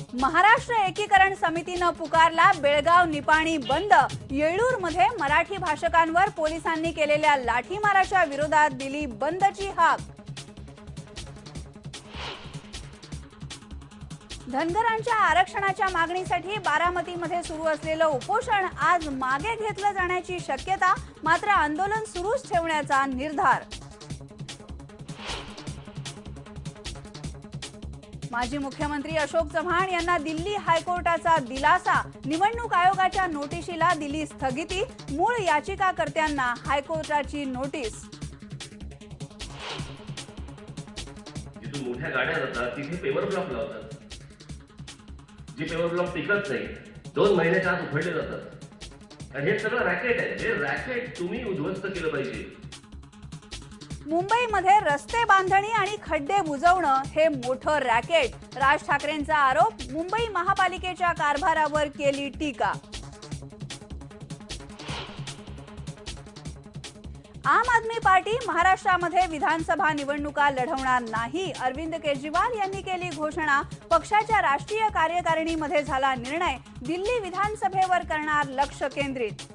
महाराष्ट्र एकीकरण समितीनं पुकारला बेळगाव निपाणी बंद। येळूरमध्ये मराठी भाषकांवर पोलिसांनी केलेल्या लाठीमाराच्या विरोधात दिली बंदची हाक। धनगरांच्या आरक्षणाच्या मागणीसाठी बारामतीमध्ये सुरू असलेलं उपोषण आज मागे घेतलं जाण्याची शक्यता, मात्र आंदोलन सुरूच ठेवण्याचा निर्धार। माजी मुख्यमंत्री अशोक चव्हाण यांना दिल्ली हायकोर्टाचा दिलासा। निवडणूक आयोगाच्या नोटिशीला दिली स्थगिती। मूळ याचिकाकर्त्यांना हायकोर्टाची नोटीस। जिथून मोठ्या गाड्या जातात तिथे पेवर ब्लॉक लावतात। जे पेवर ब्लॉक टिकत नाही 2 महिन्याच्या आत उघडले जातात। आणि हे सगळं रॅकेट आहे। हे रॅकेट तुम्ही उद्ध्वस्त केलं पाहिजे। मुंबईमध्ये रस्ते बांधणी आणि खड्डे बुजवणं हे मोठं रॅकेट। राज ठाकरेंचा आरोप। मुंबई महापालिकेच्या कारभारावर केली टीका। आम आदमी पार्टी महाराष्ट्रामध्ये विधानसभा निवडणुका लढवणार नाही। अरविंद केजरीवाल यांनी केली घोषणा। पक्षाच्या राष्ट्रीय कार्यकारिणीमध्ये झाला निर्णय। दिल्ली विधानसभेवर करणार लक्ष केंद्रित।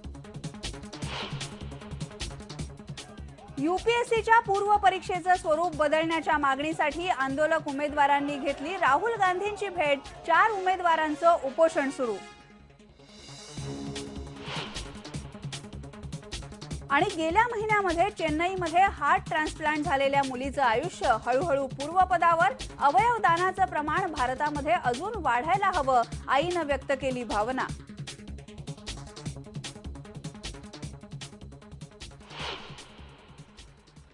यूपीएससीच्या पूर्व परीक्षेचं स्वरूप बदलण्याच्या मागणीसाठी आंदोलक उमेदवारांनी घेतली राहुल गांधींची भेट। 4 उमेदवारांचं उपोषण सुरू। आणि गेल्या महिन्यामध्ये चेन्नईमध्ये हार्ट ट्रान्सप्लांट झालेल्या मुलीचं आयुष्य हळूहळू पूर्वपदावर। अवयव दानाचं प्रमाण भारतामध्ये अजून वाढायला हवं, आईनं व्यक्त केली भावना।